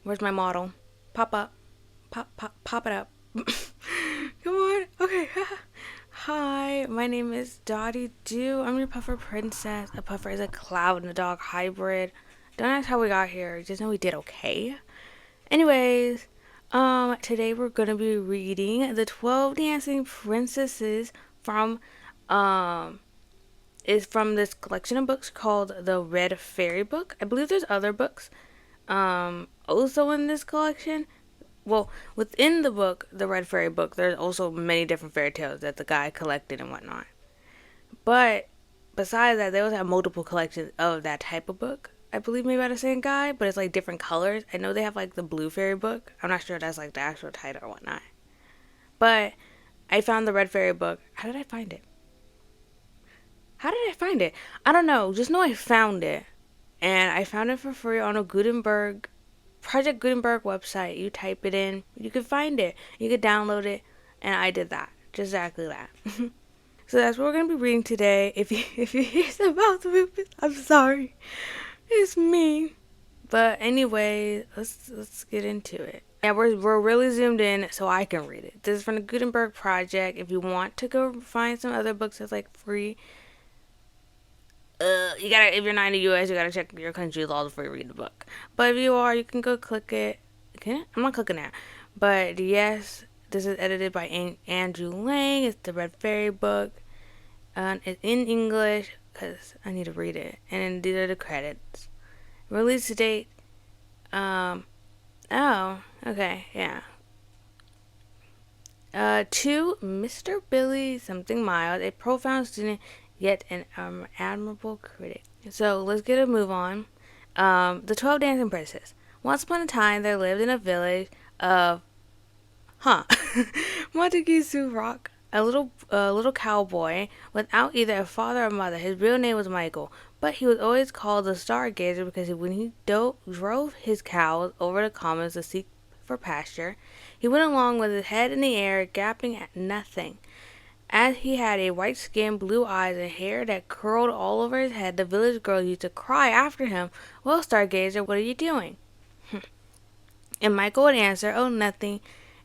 Where's my model? Pop up. Pop it up. Come on. Okay. Hi, my name is Dotti. I'm your puffer princess. A puffer is a cloud and a dog hybrid. Don't ask how we got here. Just know we did okay. Anyways, today we're gonna be reading the 12 Dancing Princesses from, is from this collection of books called the Red Fairy Book. I believe there's other books, also in this collection. Well, within the book, the Red Fairy Book, there's also many different fairy tales that the guy collected and whatnot. But besides that, they also have multiple collections of that type of book. I believe maybe by the same guy, but it's like different colors. I know they have like the Blue Fairy Book. I'm not sure if that's like the actual title or whatnot. But I found the Red Fairy Book. How did I find it? I don't know. Just know I found it. And I found it for free on a Project Gutenberg website. You type it in, you can find it. You can download it, and I did that. Just exactly that. So that's what we're gonna be reading today. If you hear some mouth movements, I'm sorry. It's me. But anyway, let's get into it. Yeah, we're really zoomed in so I can read it. This is from the Gutenberg Project. If you want to go find some other books that's like free, you gotta, if you're not in the US, you gotta check your country's laws before you read the book. But if you are, you can go click it. I'm not clicking that. But yes, this is edited by Andrew Lang. It's the Red Fairy Book. It's in English because I need to read it. And then these are the credits. Release date. Oh, okay, yeah. To Mr. Billy something Miles, a profound student, yet an admirable critic. So let's get a move on. The 12 Dancing Princesses. Once upon a time, there lived in a village of, Montague Rock, a little cowboy without either a father or mother. His real name was Michael, but he was always called the Stargazer because when he drove his cows over the commons to seek for pasture, he went along with his head in the air, gaping at nothing. As he had a white skin, blue eyes, and hair that curled all over his head, the village girls used to cry after him, "Well, Stargazer, what are you doing?" And Michael would answer, "Oh, nothing,"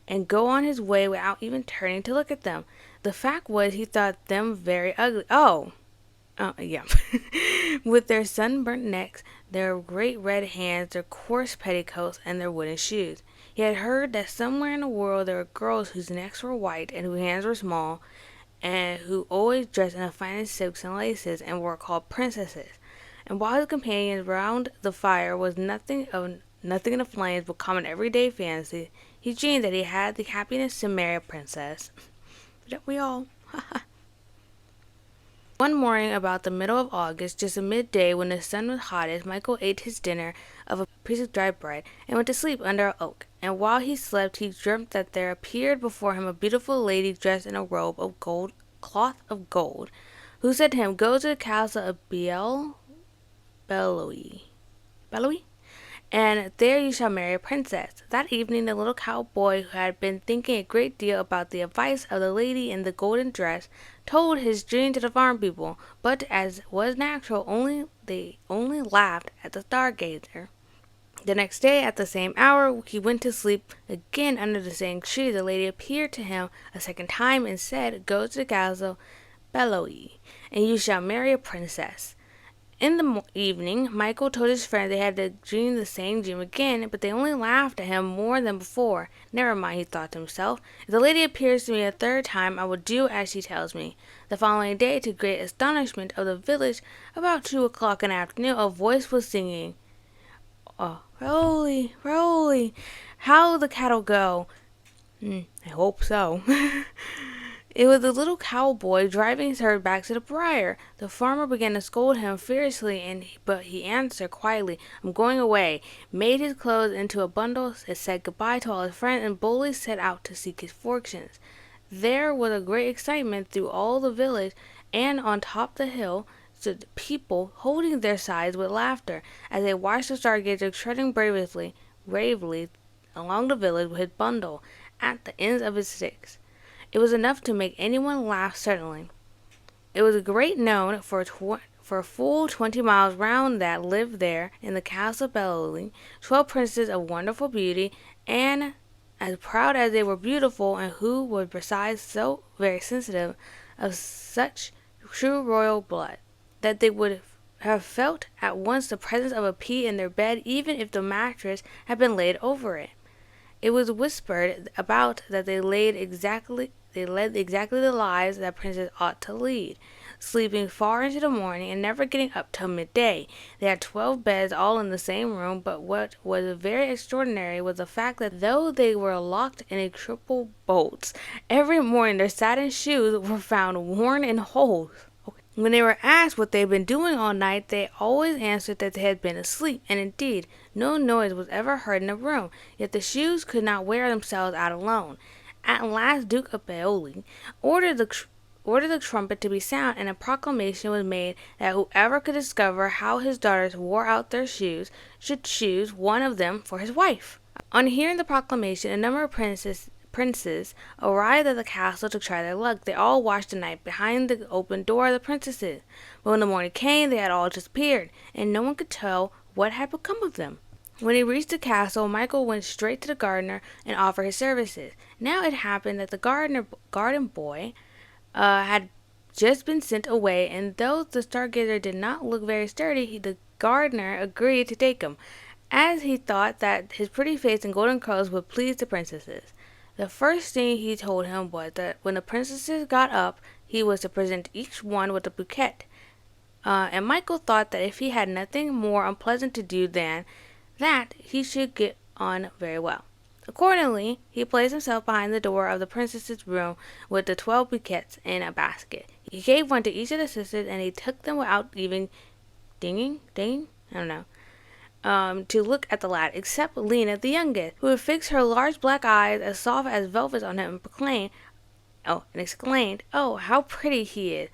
and go on his way without even turning to look at them. The fact was, he thought them very ugly. Oh, yeah. With their sunburnt necks, their great red hands, their coarse petticoats, and their wooden shoes. He had heard that somewhere in the world there were girls whose necks were white and whose hands were small, and who always dressed in the finest silks and laces, and were called princesses. And while his companions round the fire was nothing in the flames but common everyday fancy, he dreamed that he had the happiness to marry a princess. Don't we all? One morning about the middle of August, just at midday when the sun was hottest, Michael ate his dinner of a piece of dry bread and went to sleep under an oak. And while he slept, he dreamt that there appeared before him a beautiful lady dressed in a robe of cloth of gold, who said to him, "Go to the castle of Beloe, and there you shall marry a princess." That evening the little cowboy, who had been thinking a great deal about the advice of the lady in the golden dress, told his dream to the farm people, but as was natural, they only laughed at the Stargazer. The next day, at the same hour, he went to sleep again under the same tree. The lady appeared to him a second time and said, "Go to the castle Beloe, and you shall marry a princess." In the evening, Michael told his friends they had to dream the same dream again, but they only laughed at him more than before. "Never mind," he thought to himself. "If the lady appears to me a third time, I will do as she tells me." The following day, to great astonishment of the village, about 2 o'clock in the afternoon, a voice was singing, "Oh, Raouli, Raouli, how the cattle go." I hope so. It was the little cowboy driving his herd back to the briar. The farmer began to scold him fiercely, but he answered quietly, "I'm going away," made his clothes into a bundle, said goodbye to all his friends, and boldly set out to seek his fortunes. There was a great excitement through all the village, and on top of the hill stood people holding their sides with laughter as they watched the Stargazer treading bravely along the village with his bundle at the ends of his sticks. It was enough to make anyone laugh, certainly. It was a great known for for a full 20 miles round that lived there in the castle of Belloli 12 princes of wonderful beauty, and as proud as they were beautiful, and who were besides so very sensitive of such true royal blood, that they would have felt at once the presence of a pea in their bed, even if the mattress had been laid over it. It was whispered about that they led exactly the lives that princes ought to lead, sleeping far into the morning and never getting up till midday. They had 12 beds all in the same room, but what was very extraordinary was the fact that though they were locked in a triple bolts, every morning their satin shoes were found worn in holes. When they were asked what they had been doing all night, they always answered that they had been asleep, and indeed no noise was ever heard in the room, yet the shoes could not wear themselves out alone. At last Duke of Paoli ordered the trumpet to be sounded, and a proclamation was made that whoever could discover how his daughters wore out their shoes should choose one of them for his wife. On hearing the proclamation, a number of princes arrived at the castle to try their luck. They all watched the night behind the open door of the princesses. But when the morning came, they had all disappeared, and no one could tell what had become of them. When he reached the castle, Michael went straight to the gardener and offered his services. Now it happened that the garden boy had just been sent away, and though the stargazer did not look very sturdy, the gardener agreed to take him, as he thought that his pretty face and golden curls would please the princesses. The first thing he told him was that when the princesses got up, he was to present each one with a bouquet. And Michael thought that if he had nothing more unpleasant to do than that, he should get on very well. Accordingly, he placed himself behind the door of the princess's room with the 12 bouquets in a basket. He gave one to each of the sisters, and he took them without even dinging, I don't know, to look at the lad, except Lena, the youngest, who had fixed her large black eyes as soft as velvet on him, and exclaimed, "Oh, how pretty he is,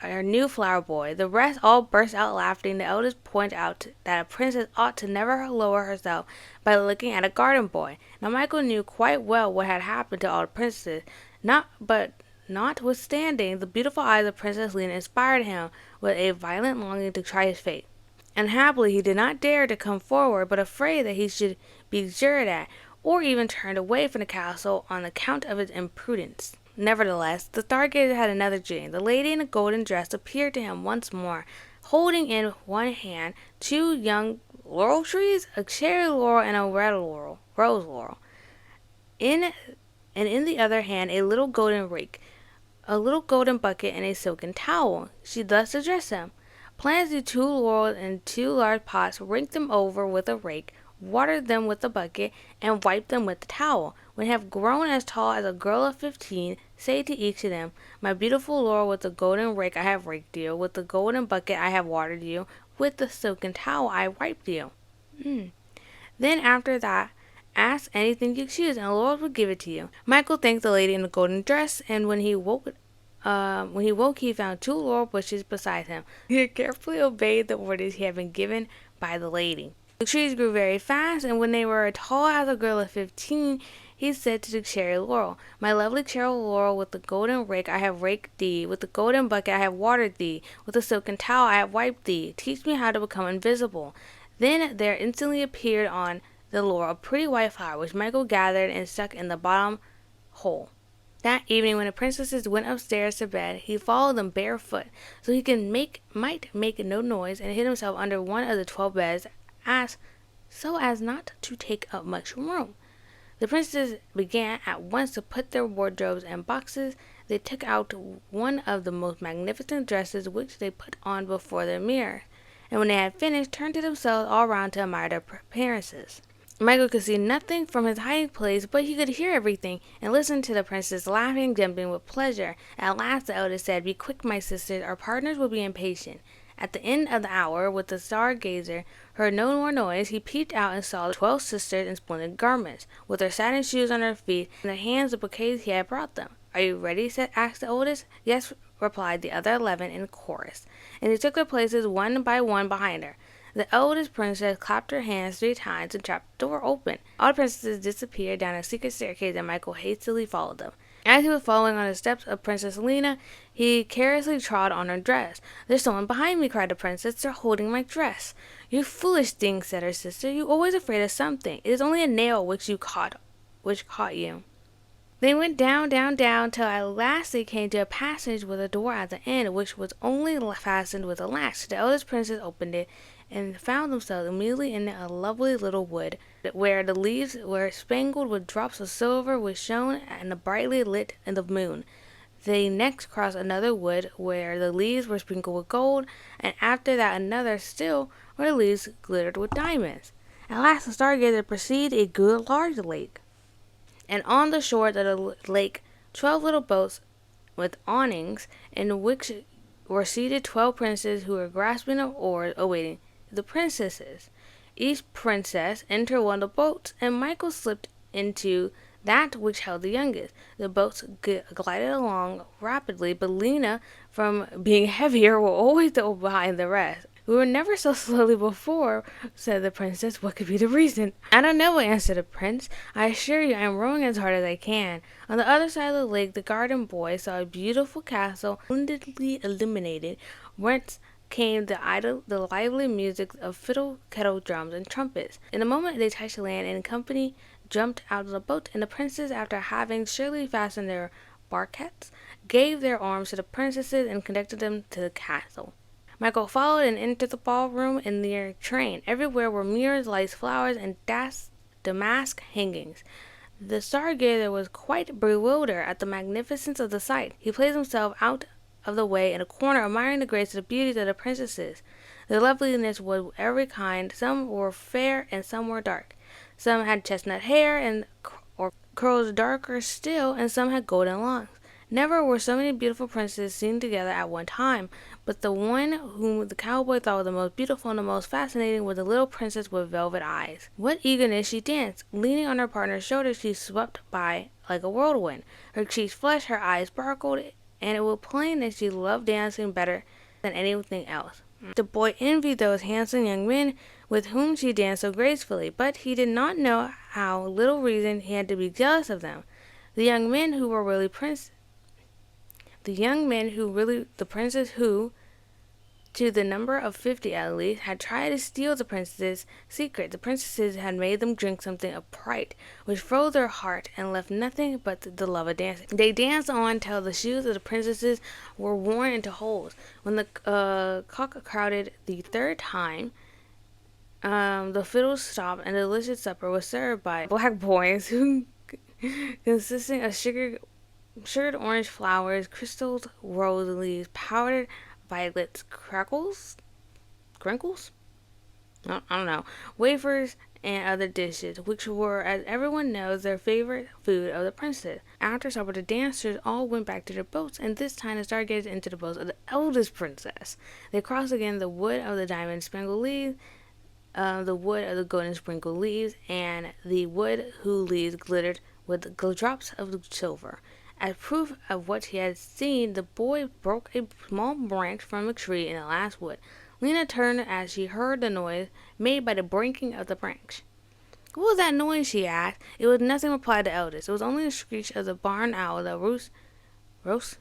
our new flower boy." The rest all burst out laughing. The eldest pointed out that a princess ought to never lower herself by looking at a garden boy. Now Michael knew quite well what had happened to all the princesses, notwithstanding, the beautiful eyes of Princess Lena inspired him with a violent longing to try his fate. Unhappily, he did not dare to come forward, but afraid that he should be jeered at, or even turned away from the castle on account of his imprudence. Nevertheless, the stargazer had another dream. The lady in the golden dress appeared to him once more, holding in one hand 2 young laurel trees, a cherry laurel and a rose laurel, and in the other hand a little golden rake, a little golden bucket, and a silken towel. She thus addressed him: "Plant the 2 laurels in 2 large pots, rake them over with a rake, water them with a bucket, and wipe them with the towel. When they have grown as tall as a girl of 15, say to each of them, 'My beautiful laurel, with the golden rake I have raked you, with the golden bucket I have watered you, with the silken towel I have wiped you.' Then after that, ask anything you choose, and the Lord will give it to you." Michael thanked the lady in the golden dress, and when he woke, he found 2 laurel bushes beside him. He had carefully obeyed the orders he had been given by the lady. The trees grew very fast, and when they were tall as a girl of 15, he said to the cherry laurel, "My lovely cherry laurel, with the golden rake I have raked thee, with the golden bucket I have watered thee, with the silken towel I have wiped thee. Teach me how to become invisible." Then there instantly appeared on the laurel a pretty white flower, which Michael gathered and stuck in the bottom hole. That evening, when the princesses went upstairs to bed, he followed them barefoot, so he might make no noise, and hid himself under one of the 12 beds, so as not to take up much room. The princesses began at once to put their wardrobes in boxes. They took out one of the most magnificent dresses, which they put on before their mirror, and when they had finished, turned to themselves all round to admire their appearances. Michael could see nothing from his hiding place, but he could hear everything, and listen to the princess laughing and jumping with pleasure. At last the eldest said, "Be quick, my sisters, our partners will be impatient." At the end of the hour, when the stargazer heard no more noise, he peeped out and saw the 12 sisters in splendid garments, with their satin shoes on their feet, and in their hands the bouquets he had brought them. "Are you ready?" asked the oldest. "Yes," replied the other 11 in chorus, and they took their places one by one behind her. The eldest princess clapped her hands 3 times and trapped the door open. All the princesses disappeared down a secret staircase, and Michael hastily followed them. As he was following on the steps of Princess Lena, he carelessly trod on her dress. "There's someone behind me," cried the princess. "They're holding my dress." "You foolish thing," said her sister. "You're always afraid of something. It is only a nail which caught you." They went down, down, down, till at last they came to a passage with a door at the end, which was only fastened with a latch. The eldest princess opened it, and found themselves immediately in a lovely little wood, where the leaves were spangled with drops of silver which shone and brightly lit in the moon. They next crossed another wood, where the leaves were sprinkled with gold, and after that another still, where the leaves glittered with diamonds. At last the stargazer perceived a good large lake, and on the shores of the lake 12 little boats with awnings, in which were seated 12 princes who were grasping of oars awaiting the princesses. Each princess entered one of the boats, and Michael slipped into that which held the youngest. The boats glided along rapidly, but Lena, from being heavier, was always behind the rest. "We were never so slowly before," said the princess. "What could be the reason?" "I don't know," answered the prince. "I assure you I am rowing as hard as I can." On the other side of the lake the garden boy saw a beautiful castle splendidly illuminated, whence came the lively music of fiddle, kettle drums, and trumpets. In a moment they touched land, and the company jumped out of the boat, and the princes, after having surely fastened their barquettes, gave their arms to the princesses and conducted them to the castle. Michael followed and entered the ballroom in their train. Everywhere were mirrors, lights, flowers, and damask hangings. The stargazer was quite bewildered at the magnificence of the sight. He placed himself out of the way in a corner, admiring the grace and the beauties of the princesses. The loveliness was of every kind. Some were fair and some were dark. Some had chestnut hair or curls darker still, and some had golden locks. Never were so many beautiful princesses seen together at one time, but the one whom the cowboy thought was the most beautiful and the most fascinating was the little princess with velvet eyes. What eagerness she danced! Leaning on her partner's shoulder, she swept by like a whirlwind. Her cheeks flushed, her eyes sparkled, and it was plain that she loved dancing better than anything else. The boy envied those handsome young men with whom she danced so gracefully, but he did not know how little reason he had to be jealous of them. The princes who, to the number of 50 at least, had tried to steal the princess's secret. The princesses had made them drink something of pride, which froze their heart and left nothing but the love of dancing. They danced on till the shoes of the princesses were worn into holes. When the cock crowed the third time, the fiddles stopped, and the delicious supper was served by black boys who consisting of sugared orange flowers, crystalled rose leaves, powdered violets, crinkles? I don't know, wafers, and other dishes, which were, as everyone knows, their favorite food of the princess. After supper, the dancers all went back to their boats, and this time the stargazers entered the boats of the eldest princess. They crossed again the wood of the diamond sprinkled leaves, the wood of the golden sprinkled leaves, and the wood whose leaves glittered with drops of silver. As proof of what he had seen, the boy broke a small branch from a tree in the last wood. Lena turned as she heard the noise made by the breaking of the branch. "What was that noise?" she asked. "It was nothing," replied the eldest. "It was only the screech of the barn owl that roosts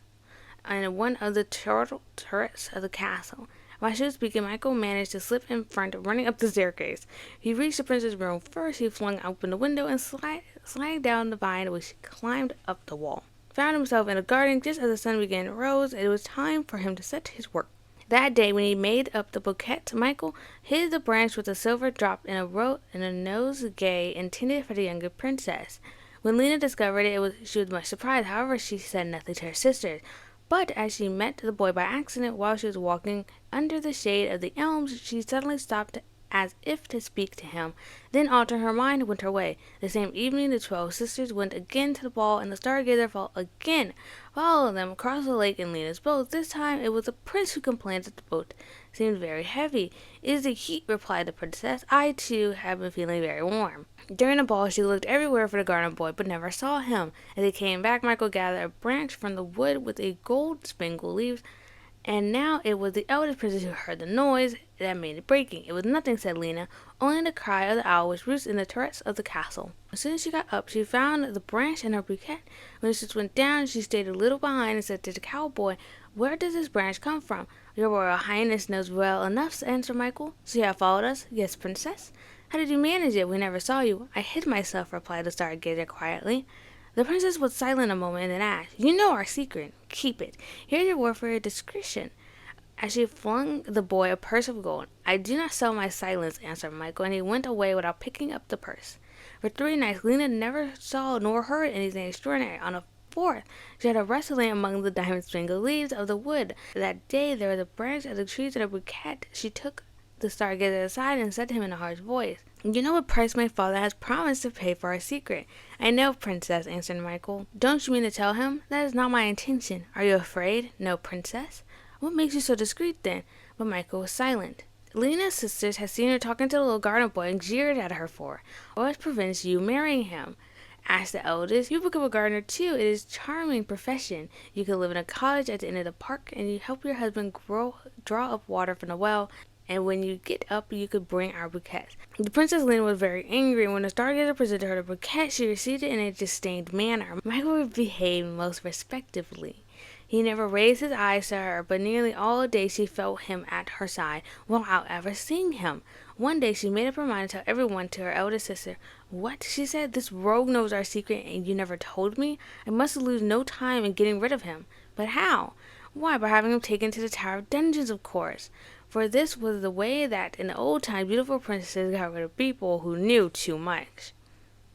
in one of the turrets of the castle." While she was speaking, Michael managed to slip in front, running up the staircase. He reached the princess' room first. He flung open the window and sliding down the vine, which climbed up the wall, found himself in a garden just as the sun began to rise. It was time for him to set to his work. That day, when he made up the bouquet, Michael hid the branch with a silver drop in a nosegay intended for the younger princess. When Lena discovered it, she was much surprised. However, she said nothing to her sisters. But as she met the boy by accident while she was walking under the shade of the elms, she suddenly stopped as if to speak to him, then altering her mind, went her way. The same evening the 12 sisters went again to the ball, and the stargazer followed them across the lake in Lena's boat. This time it was the prince who complained that the boat seemed very heavy. "It is the heat," replied the princess. "I, too, have been feeling very warm." During the ball she looked everywhere for the garden boy, but never saw him. As they came back, Michael gathered a branch from the wood with a gold sprinkled leaves, and now it was the eldest princess who heard the noise. that made it breaking. It was nothing, said Lena, only the cry of the owl which roosts in the turrets of the castle. As soon as she got up, she found the branch in her bouquet. When she went down, she stayed a little behind and said to the cowboy, "Where does this branch come from?" "Your Royal Highness knows well enough," answered Michael. "So you have followed us?" "Yes, Princess." "How did you manage it? We never saw you." "I hid myself," replied the stargazer quietly. The princess was silent a moment and then asked, "You know our secret. Keep it. Here's your word for your discretion." As she flung the boy a purse of gold. "I do not sell my silence," answered Michael, and he went away without picking up the purse. For 3 nights Lena never saw nor heard anything extraordinary. On the 4th, she had a rustling among the diamond-spangled leaves of the wood. That day there was a branch of the trees in her bouquet. She took the stargazer aside and said to him in a harsh voice, "You know what price my father has promised to pay for our secret." "I know, Princess," answered Michael. "Don't you mean to tell him?" "That is not my intention." "Are you afraid?" "No, Princess." "What makes you so discreet then?" But Michael was silent. Lena's sisters had seen her talking to the little garden boy and jeered at her for it. "What prevents you marrying him?" asked the eldest. "You become a gardener too. It is a charming profession. You can live in a cottage at the end of the park, and you help your husband draw up water from the well, and when you get up you could bring our bouquets." The Princess Lena was very angry, and when the stargazer presented her the bouquet, she received it in a disdained manner. Michael behaved most respectfully. He never raised his eyes to her, but nearly all day she felt him at her side, without ever seeing him. One day she made up her mind to tell everyone to her eldest sister. "What?" she said. "This rogue knows our secret, and you never told me? I must lose no time in getting rid of him." "But how?" "Why, by having him taken to the Tower of Dungeons, of course." For this was the way that in the old time beautiful princesses got rid of people who knew too much.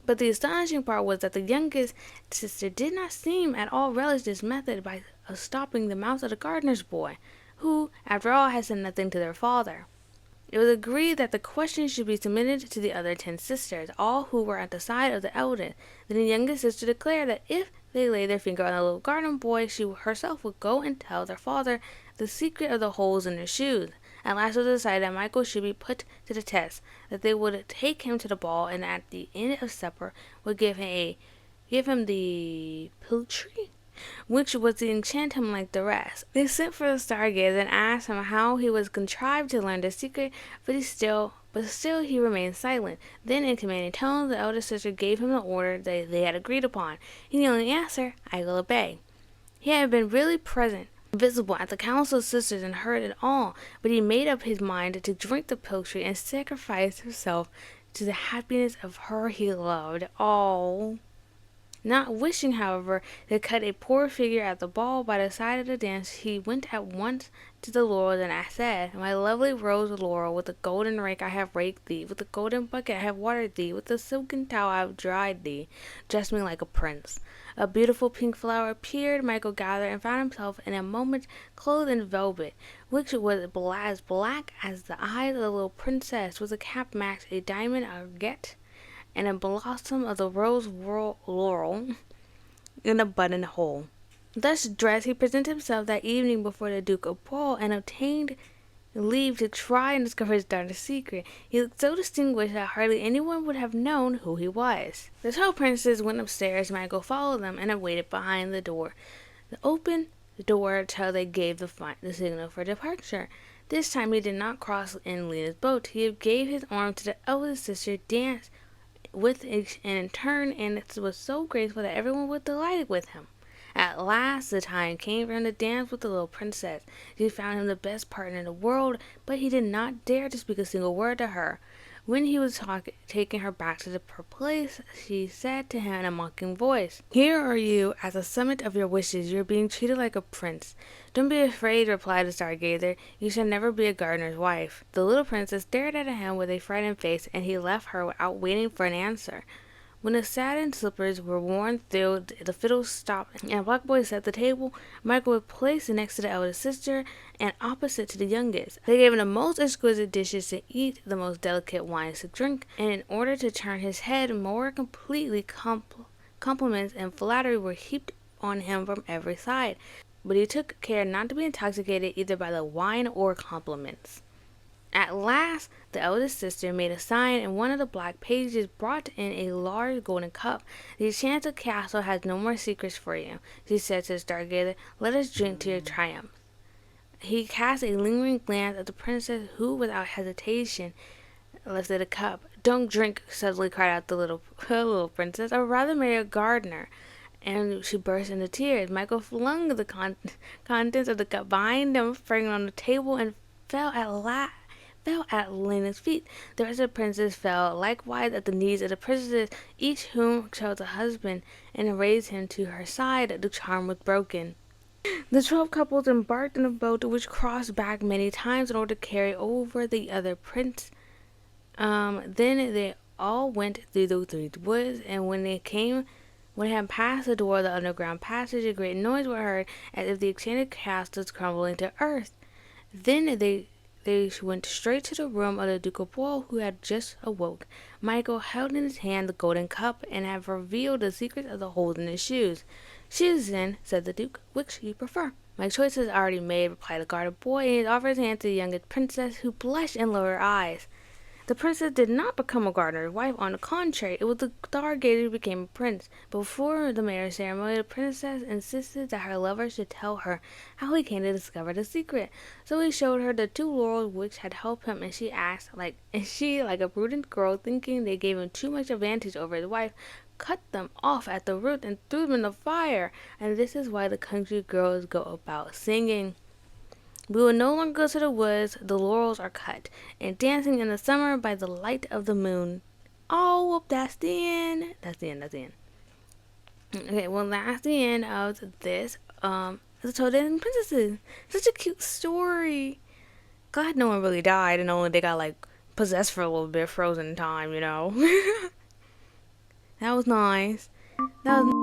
But the astonishing part was that the youngest sister did not seem at all relish this method of stopping the mouth of the gardener's boy, who, after all, had said nothing to their father. It was agreed that the question should be submitted to the other 10 sisters, all who were at the side of the eldest. Then the youngest sister declared that if they laid their finger on the little garden boy, she herself would go and tell their father the secret of the holes in their shoes. At last it was decided that Michael should be put to the test, that they would take him to the ball, and at the end of supper would give him the poultry, which was to enchant him like the rest. They sent for the stargazer and asked him how he was contrived to learn the secret, but still he remained silent. Then, in commanding tones, the eldest sister gave him the order that they had agreed upon. He only answered, "I will obey." He had been really present, visible at the council of sisters, and heard it all, but he made up his mind to drink the poultry and sacrifice himself to the happiness of her he loved. Oh! Not wishing, however, to cut a poor figure at the ball by the side of the dance, he went at once to the laurels and said, "My lovely rose laurel, with the golden rake I have raked thee, with the golden bucket I have watered thee, with the silken towel I have dried thee. Dress me like a prince." A beautiful pink flower appeared. Michael gathered and found himself in a moment clothed in velvet, which was as black as the eyes of the little princess, with a cap matched a diamond agate, and a blossom of the rose laurel in a buttonhole. Thus dressed, he presented himself that evening before the Duke of Paul, and obtained leave to try and discover his daughter's secret. He looked so distinguished that hardly anyone would have known who he was. The 12 princes went upstairs. Michael followed them and waited behind the door. They opened the door till they gave the signal for departure. This time he did not cross in Lena's boat. He gave his arm to the eldest sister, danced with it in turn, and it was so graceful that everyone was delighted with him. At last the time came for him to dance with the little princess. She found him the best partner in the world, but he did not dare to speak a single word to her. When he was taking her back to her place, she said to him in a mocking voice, "Here are you at the summit of your wishes. You are being treated like a prince." "Don't be afraid," replied the stargazer. "You shall never be a gardener's wife." The little princess stared at him with a frightened face, and he left her without waiting for an answer. When the satin slippers were worn through, the fiddles stopped, and a black boy set the table. Michael was placed next to the eldest sister and opposite to the youngest. They gave him the most exquisite dishes to eat, the most delicate wines to drink, and in order to turn his head more completely, compliments and flattery were heaped on him from every side. But he took care not to be intoxicated either by the wine or compliments. At last the eldest sister made a sign, and one of the black pages brought in a large golden cup. "The enchanted castle has no more secrets for you," she said to the stargazer. "Let us drink to your triumph." He cast a lingering glance at the princess, who, without hesitation, lifted a cup. "Don't drink," suddenly cried out the little princess. "I'd rather marry a gardener." And she burst into tears. Michael flung the contents of the cup behind him, sprang on the table, and fell at Lena's feet. The rest of the princes fell likewise at the knees of the princesses, each whom chose a husband, and raised him to her side. The charm was broken. The 12 couples embarked in a boat which crossed back many times in order to carry over the other prince. Then they all went through the three woods, and when they had passed the door of the underground passage, a great noise was heard, as if the enchanted castle was crumbling to earth. Then they went straight to the room of the Duke of Bull, who had just awoke. Michael held in his hand the golden cup, and had revealed the secret of the holes in his shoes. "Choose, then," said the Duke, "which you prefer." "My choice is already made," replied the garden boy, and he offered his hand to the youngest princess, who blushed and lowered her eyes. The princess did not become a gardener's wife. On the contrary, it was the stargazer who became a prince. Before the marriage ceremony, the princess insisted that her lover should tell her how he came to discover the secret. So he showed her the two laurels which had helped him, and she, like a prudent girl, thinking they gave him too much advantage over his wife, cut them off at the root and threw them in the fire. And this is why the country girls go about singing, "We will no longer go to the woods, the laurels are cut, and dancing in the summer by the light of the moon." Oh, well, that's the end. That's the end. Okay, well, that's the end of this, The Toad and Princesses. Such a cute story. Glad no one really died, and only they got, like, possessed for a little bit, frozen in time, you know. That was nice. That was